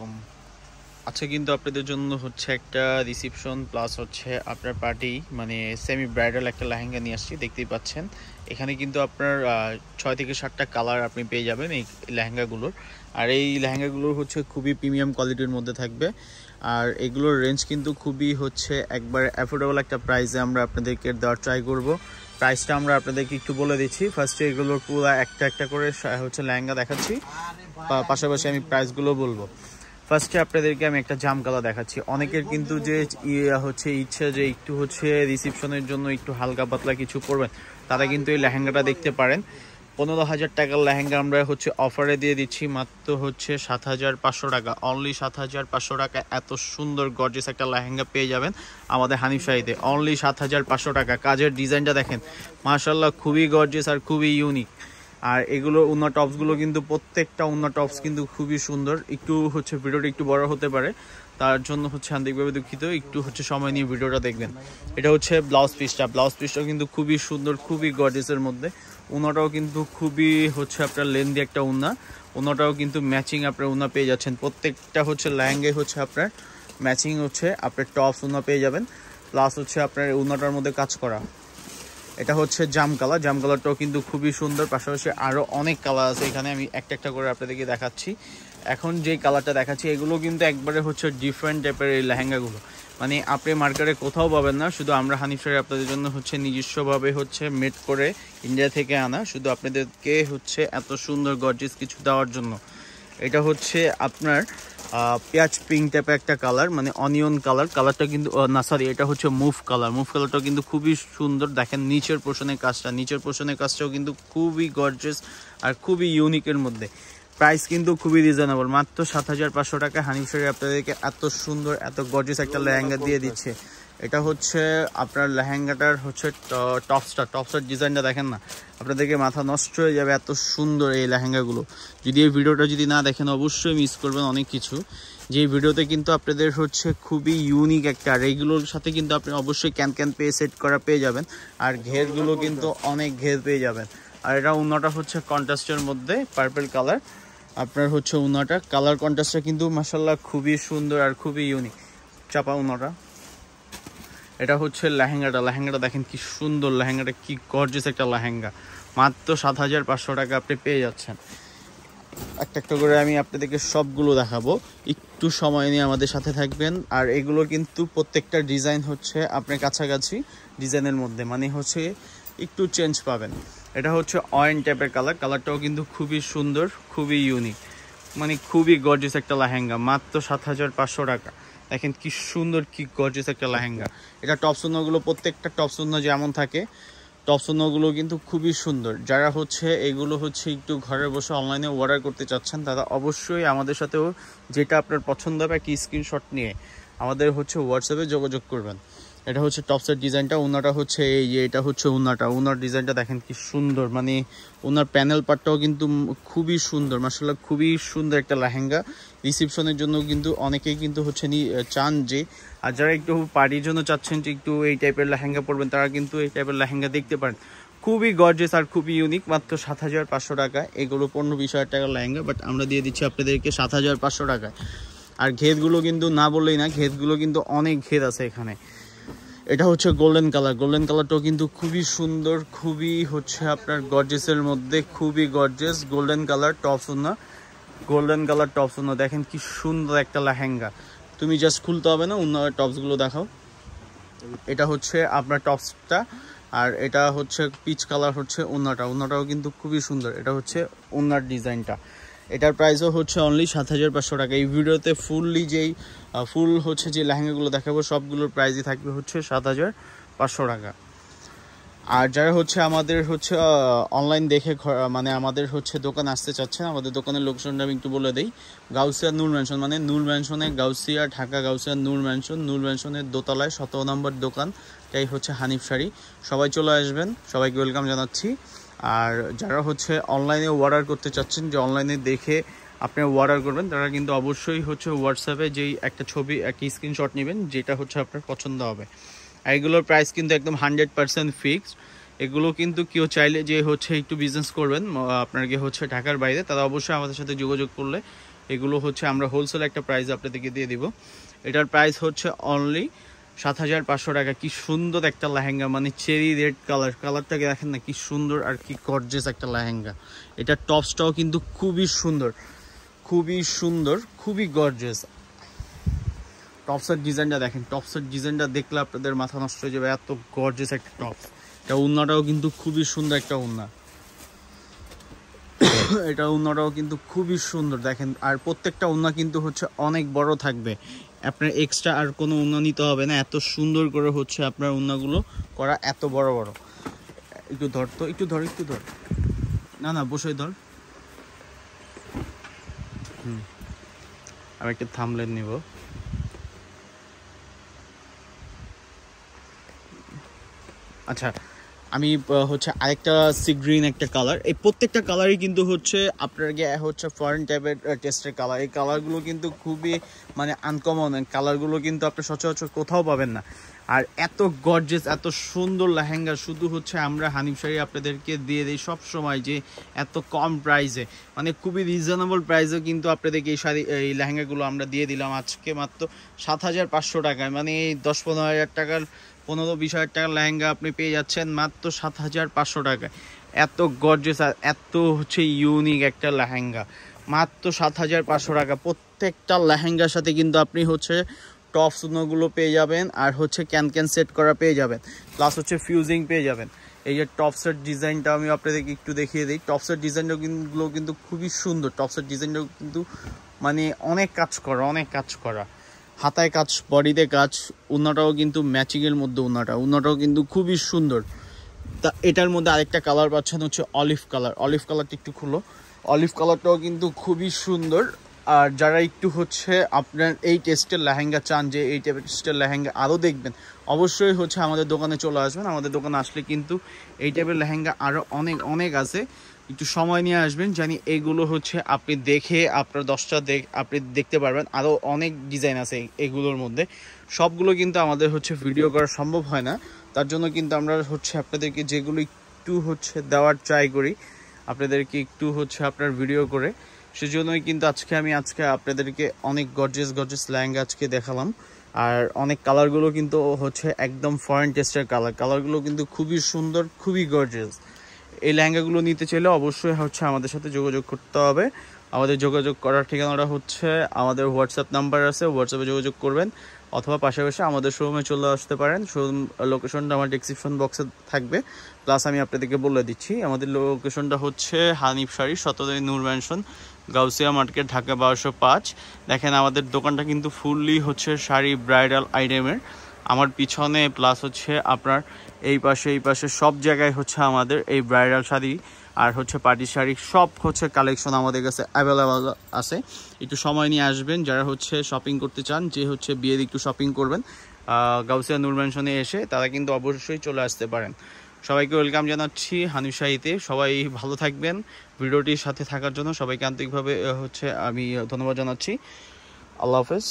কম। আচ্ছা, কিন্তু আপনাদের জন্য হচ্ছে একটা রিসিপশন প্লাস হচ্ছে আপনার পার্টি মানে সেমি ব্রাইডাল একটা লেহেঙ্গা নিয়ে আসছি। দেখতেই পাচ্ছেন এখানে কিন্তু আপনার 6 থেকে 7টা কালার আপনি পেয়ে যাবেন এই লেহেঙ্গাগুলোর। আর এই লেহেঙ্গাগুলো হচ্ছে খুবই প্রিমিয়াম কোয়ালিটির মধ্যে থাকবে। আর এগুলোর রেঞ্জ কিন্তু খুবই হচ্ছে একবার অ্যাফোর্ডেবল একটা প্রাইসে আমরা আপনাদেরকে দেওয়ার ট্রাই করব। প্রাইসটা আমরা আপনাদেরকে একটু বলে দিচ্ছি। ফার্স্টে এগুলোর পুরো একটা একটা করে হচ্ছে লেহেঙ্গা দেখাচ্ছি, পাশাপাশি আমি প্রাইসগুলো বলবো। ফার্স্টে আপনাদেরকে আমি একটা জাম কালার দেখাচ্ছি। অনেকের কিন্তু যে হচ্ছে ইচ্ছা যে একটু হচ্ছে রিসিপশনের জন্য একটু হালকা পাতলা কিছু করবেন, তারা কিন্তু এই লেহেঙ্গাটা দেখতে পারেন। 15,000 টাকার লেহেঙ্গা আমরা হচ্ছে অফারে দিয়ে দিচ্ছি মাত্র হচ্ছে 7,500 টাকা। অনলি 7,500 টাকা এত সুন্দর গর্জিয়াস একটা লেহেঙ্গা পেয়ে যাবেন আমাদের হানিফ শাড়িতে। অনলি 7,500 টাকা। কাজের ডিজাইনটা দেখেন, মাশাআল্লাহ খুবই গর্জিয়াস আর খুবই ইউনিক। আর এগুলো উন্না টপসগুলো কিন্তু প্রত্যেকটা উন্না টপস কিন্তু খুবই সুন্দর। একটু হচ্ছে ভিডিওটা একটু বড় হতে পারে, তার জন্য হচ্ছে আন্তরিকভাবে দুঃখিত। একটু হচ্ছে সময় নিয়ে ভিডিওটা দেখবেন। এটা হচ্ছে ব্লাউজ পিসটাও কিন্তু খুবই সুন্দর, খুবই গর্জিয়াসের মধ্যে। উন্নাটাও কিন্তু খুবই হচ্ছে আপনার লেন্দি একটা উন্নাটাও কিন্তু ম্যাচিং আপনার উন্না পেয়ে যাচ্ছেন। প্রত্যেকটা হচ্ছে লেহেঙ্গায় হচ্ছে আপনার ম্যাচিং হচ্ছে আপনার টপস উন্না পেয়ে যাবেন, প্লাস হচ্ছে আপনার উন্নাটার মধ্যে কাজ করা। এটা হচ্ছে জাম কালারটাও কিন্তু খুবই সুন্দর। পাশাপাশি আরও অনেক কালার আছে এখানে, আমি একটা একটা করে আপনাদেরকে দেখাচ্ছি। এখন যেই কালারটা দেখাচ্ছি এগুলো কিন্তু একবারে হচ্ছে ডিফারেন্ট টাইপের এই লেহেঙ্গাগুলো, মানে আপনি মার্কেটে কোথাও পাবেন না। শুধু আমরা হানিফ শাড়ি আপনাদের জন্য হচ্ছে নিজস্বভাবে হচ্ছে মেড করে ইন্ডিয়া থেকে আনা, শুধু আপনাদেরকে হচ্ছে এত সুন্দর গর্জিয়াস কিছু দেওয়ার জন্য। এটা হচ্ছে আপনার পেঁয়াজ পিঙ্ক টাইপের একটা কালার, মানে অনিয়ন কালারটা কিন্তু না সরি, এটা হচ্ছে মুভ কালারটাও কিন্তু খুবই সুন্দর। দেখেন নিচের পোর্শনের কাজটাও কিন্তু খুবই গর্জিয়াস আর খুবই ইউনিকের মধ্যে। প্রাইস কিন্তু খুবই রিজনেবল, মাত্র 7,500 টাকা হানিফ শাড়ি আপনাদেরকে এত সুন্দর এত গর্জিয়াস একটা লেহেঙ্গা দিয়ে দিচ্ছে। এটা হচ্ছে আপনার লেহেঙ্গাটার হচ্ছে টপসটার ডিজাইনটা দেখেন না, আপনাদেরকে মাথা নষ্ট হয়ে যাবে, এত সুন্দর এই লেহেঙ্গাগুলো। যদি এই ভিডিওটা যদি না দেখেন অবশ্যই মিস করবেন অনেক কিছু। যে ভিডিওতে কিন্তু আপনাদের হচ্ছে খুবই ইউনিক একটা, আর এইগুলোর সাথে কিন্তু আপনি অবশ্যই ক্যান পেয়ে সেট করা পেয়ে যাবেন। আর ঘেরগুলো কিন্তু অনেক ঘের পেয়ে যাবেন। আর এটা উন্নাটা হচ্ছে কন্ট্রাস্টের মধ্যে পার্পল কালার। আপনার হচ্ছে উন্নাটা কালার কন্ট্রাস্টটা কিন্তু মাশাআল্লাহ খুবই সুন্দর আর খুবই ইউনিক। চাপা উন্নাটা। এটা হচ্ছে লেহেঙ্গাটা দেখেন কি সুন্দর, লেহেঙ্গাটা কি গর্জিয়াস একটা লেহেঙ্গা। মাত্র 7,500 টাকা আপনি পেয়ে যাচ্ছেন। একটা একটা করে আমি আপনাদেরকে সবগুলো দেখাবো, একটু সময় নিয়ে আমাদের সাথে থাকবেন। আর এগুলো কিন্তু প্রত্যেকটা ডিজাইন হচ্ছে আপনার কাছাকাছি ডিজাইনের মধ্যে, মানে হচ্ছে একটু চেঞ্জ পাবেন। এটা হচ্ছে অয়েন টাইপের কালারটাও কিন্তু খুবই সুন্দর, খুবই ইউনিক, মানে খুবই গর্জিয়াস একটা লেহেঙ্গা। মাত্র 7,500 টাকা। দেখেন কি সুন্দর, কি গর্জিয়াস একটা লেহেঙ্গা। এটা টপসগুলো প্রত্যেকটা টপসুন্ন যেমন থাকে, টপসুন্নগুলো কিন্তু খুবই সুন্দর। যারা হচ্ছে এগুলো হচ্ছে একটু ঘরে বসে অনলাইনে অর্ডার করতে চাচ্ছেন, তারা অবশ্যই আমাদের সাথেও যেটা আপনার পছন্দ হবে কি স্ক্রিনশট নিয়ে আমাদের হচ্ছে হোয়াটসঅ্যাপে যোগাযোগ করবেন। এটা হচ্ছে টপসের ডিজাইনটা। উন্নাটা হচ্ছে এই যে, এটা হচ্ছে উন্নার ডিজাইনটা দেখেন কি সুন্দর, মানে উন্নার প্যানেল পার্টটাও কিন্তু খুবই সুন্দর। মাশাআল্লাহ খুবই সুন্দর একটা লেহেঙ্গা। রিসেপশনের জন্য কিন্তু অনেকেই কিন্তু হচ্ছে চান যে, আর যারা একটু পার্টির জন্য চাচ্ছেন যে একটু এই টাইপের লেহেঙ্গা পরবেন, তারা কিন্তু এই টাইপের লেহেঙ্গা দেখতে পারেন। খুবই গর্জিয়াস আর খুবই ইউনিক। মাত্র 7,500 টাকা। এগুলো 15-20 হাজার টাকার লেহেঙ্গা, বাট আমরা দিয়ে দিচ্ছি আপনাদেরকে 7,500 টাকায়। আর ঘেরগুলো কিন্তু না বললেই না, ঘেরগুলো কিন্তু অনেক ঘের আছে এখানে। এটা হচ্ছে গোল্ডেন কালারটাও কিন্তু খুবই সুন্দর, খুবই হচ্ছে আপনার গর্জিয়াসের মধ্যে, খুবই গর্জিয়াস। গোল্ডেন কালার টপস উন্না দেখেন কি সুন্দর একটা লেহেঙ্গা। তুমি জাস্ট খুলতে হবে না, উন্না টপসগুলো দেখাও। এটা হচ্ছে আপনার টপসটা, আর এটা হচ্ছে পিচ কালার হচ্ছে উন্নাটাও কিন্তু খুবই সুন্দর। এটা হচ্ছে উন্নার ডিজাইনটা। এটার প্রাইসও হচ্ছে অনলি 7,500 টাকা। এই ভিডিওতে ফুল হচ্ছে যে লেহেঙ্গাগুলো দেখাবো সবগুলোর প্রাইসই থাকবে হচ্ছে 7,500 টাকা। আর যারা হচ্ছে আমাদের হচ্ছে অনলাইন দেখে মানে আমাদের হচ্ছে দোকান আসতে চাচ্ছেন, আমাদের দোকানের লোকেশনটা আমি একটু বলে দিই। গাউসিয়া নূর ম্যানশন, মানে নূর ম্যানশনে গাউসিয়া, ঢাকা গাউসিয়া নূর ম্যানশনের দোতলায় 17 নম্বর দোকান। এটাই হচ্ছে হানিফ শাড়ি। সবাই চলে আসবেন, সবাইকে ওয়েলকাম জানাচ্ছি। আর যারা হচ্ছে অনলাইনে অর্ডার করতে চাচ্ছেন, যে অনলাইনে দেখে আপনি অর্ডার করবেন, তারা কিন্তু অবশ্যই হচ্ছে হোয়াটসঅ্যাপে যেই একটা ছবি একটা স্ক্রিনশট নেবেন যেটা হচ্ছে আপনার পছন্দ হবে। আর এগুলোর প্রাইস কিন্তু একদম 100% ফিক্সড। এগুলো কিন্তু কেউ চাইলে যে হচ্ছে একটু বিজনেস করবেন আপনাকে হচ্ছে ঢাকার বাইরে, তারা অবশ্যই আমাদের সাথে যোগাযোগ করলে এগুলো হচ্ছে আমরা হোলসেল একটা প্রাইস আপনাদেরকে দিয়ে দিব। এটার প্রাইস হচ্ছে অনলি 7500 টাকা। কি সুন্দর একটা লেহেঙ্গা, মানে চেরি রেড কালারটাকে দেখেন না, কি সুন্দর আর কি গর্জিয়াস একটা লেহেঙ্গা। এটার টপসটাও কিন্তু খুবই সুন্দর, খুবই গর্জিয়াস। টপসের ডিজাইনটা দেখেন, টপসের ডিজাইনটা দেখলে আপনাদের মাথা নষ্ট হয়ে যাবে, এত গর্জিয়াস একটা টপস। এটা উন্নাটাও কিন্তু খুবই সুন্দর একটা উন্না, এটা উন্নাটাও কিন্তু খুবই সুন্দর দেখেন। আর প্রত্যেকটা উন্না কিন্তু হচ্ছে অনেক বড় থাকবে, আপনার এক্সট্রা আর কোনো উন্না নিতে হবে না। এত সুন্দর করে হচ্ছে আপনার উন্নাগুলো করা, এত বড় বড়। একটু ধর তো, একটু ধর, না বসে ধর। আমি একটা থাম্বনেল নিব। আচ্ছা, আমি হচ্ছে আরেকটা সি গ্রিন একটা কালার। এই প্রত্যেকটা কালারই কিন্তু হচ্ছে আপনার হচ্ছে ফরেন টাইপের টেস্টের কালার। এই কালারগুলো কিন্তু খুবই মানে আনকমন কালারগুলো, কিন্তু আপনি সচরাচর কোথাও পাবেন না। আর এত গর্জিয়াস, এত সুন্দর লেহেঙ্গা শুধু হচ্ছে আমরা হানিফ শাড়ি আপনাদেরকে দিয়ে দিই সব সময়, যে এত কম প্রাইসে, মানে খুবই রিজনেবল প্রাইসে কিন্তু আপনাদেরকে এই লেহেঙ্গাগুলো আমরা দিয়ে দিলাম আজকে মাত্র 7500 টাকায়। মানে এই 10-15 হাজার টাকার, 15-20 হাজার টাকার লেহেঙ্গা আপনি পেয়ে যাচ্ছেন মাত্র 7500 টাকায়। এত গর্জিয়াস আর এত হচ্ছে ইউনিক একটা লেহেঙ্গা, মাত্র 7500 টাকা। প্রত্যেকটা লেহেঙ্গার সাথে কিন্তু আপনি হচ্ছে টপ সুনোগুলো পেয়ে যাবেন, আর হচ্ছে ক্যান সেট করা পেয়ে যাবেন, প্লাস হচ্ছে ফিউজিং পেয়ে যাবেন। এই যে টপসের ডিজাইনটা আমি আপনাদেরকে একটু দেখিয়ে দিই। টপসের ডিজাইনটাগুলো কিন্তু খুবই সুন্দর। টপসের ডিজাইনটাও কিন্তু মানে অনেক কাজ করা, হাতায় কাজ, বডিতে কাজ। উন্নাটাও কিন্তু ম্যাচিংয়ের মধ্যে, উন্নাটাও কিন্তু খুবই সুন্দর। তা এটার মধ্যে আরেকটা কালার পাচ্ছেন হচ্ছে অলিভ কালারটা একটু খুলো। অলিভ কালারটাও কিন্তু খুবই সুন্দর। আর যারা একটু হচ্ছে আপনার এই টেস্টের লেহেঙ্গা চান, যে এই টেস্টের লেহেঙ্গা আরও দেখবেন, অবশ্যই হচ্ছে আমাদের দোকানে চলে আসবেন। আমাদের দোকানে আসলে কিন্তু এই টাইপের লেহেঙ্গা আরও অনেক আছে। একটু সময় নিয়ে আসবেন, জানি এগুলো হচ্ছে আপনি দেখে আপনার 10টা আপনি দেখতে পারবেন। আরও অনেক ডিজাইন আছে এগুলোর মধ্যে, সবগুলো কিন্তু আমাদের হচ্ছে ভিডিও করা সম্ভব হয় না। তার জন্য কিন্তু আমরা হচ্ছে আপনাদেরকে যেগুলো একটু হচ্ছে দেওয়ার ট্রাই করি, আপনাদেরকে একটু হচ্ছে আপনার ভিডিও করে। সেজন্যই কিন্তু আজকে আপনাদেরকে অনেক গর্জিয়াস লেহেঙ্গা আজকে দেখালাম। আর অনেক কালারগুলো কিন্তু হচ্ছে একদম ফরেন টেস্টের কালারগুলো কিন্তু খুবই সুন্দর, খুবই গর্জিয়াস। এই লেহেঙ্গাগুলো নিতে চাইলে অবশ্যই হচ্ছে আমাদের সাথে যোগাযোগ করতে হবে। আমাদের যোগাযোগ করার ঠিকানাটা হচ্ছে, আমাদের হোয়াটসঅ্যাপ নাম্বার আছে, হোয়াটসঅ্যাপে যোগাযোগ করবেন, অথবা পাশাপাশি আমাদের শোরুমে চলে আসতে পারেন। শোরুম লোকেশনটা আমার ডেসক্রিপশন বক্সে থাকবে, প্লাস আমি আপনাদেরকে বলে দিচ্ছি। আমাদের লোকেশনটা হচ্ছে হানিফ শাড়ি, 17 নূর ম্যানশন, গাউসিয়া মার্কেট, ঢাকা 1205। দেখেন আমাদের দোকানটা কিন্তু ফুললি হচ্ছে শাড়ি ব্রাইডাল আইটেমের। আমার পিছনে প্লাস হচ্ছে আপনার এই পাশে সব জায়গায় হচ্ছে আমাদের এই ব্রাইডাল শাড়ি আর হচ্ছে পার্টি শাড়ি সব হচ্ছে কালেকশন আমাদের কাছে অ্যাভেলেবেল আছে। একটু সময় নিয়ে আসবেন যারা হচ্ছে শপিং করতে চান, যে হচ্ছে বিয়ের একটু শপিং করবেন, গাউসিয়া নূর ম্যানশনে এসে তারা কিন্তু অবশ্যই চলে আসতে পারেন। সবাইকে ওয়েলকাম জানাচ্ছি হানিফ শাড়িতে। সবাই ভালো থাকবেন। ভিডিওটির সাথে থাকার জন্য সবাইকে আন্তরিকভাবে হচ্ছে আমি ধন্যবাদ জানাচ্ছি। আল্লাহ হাফেজ।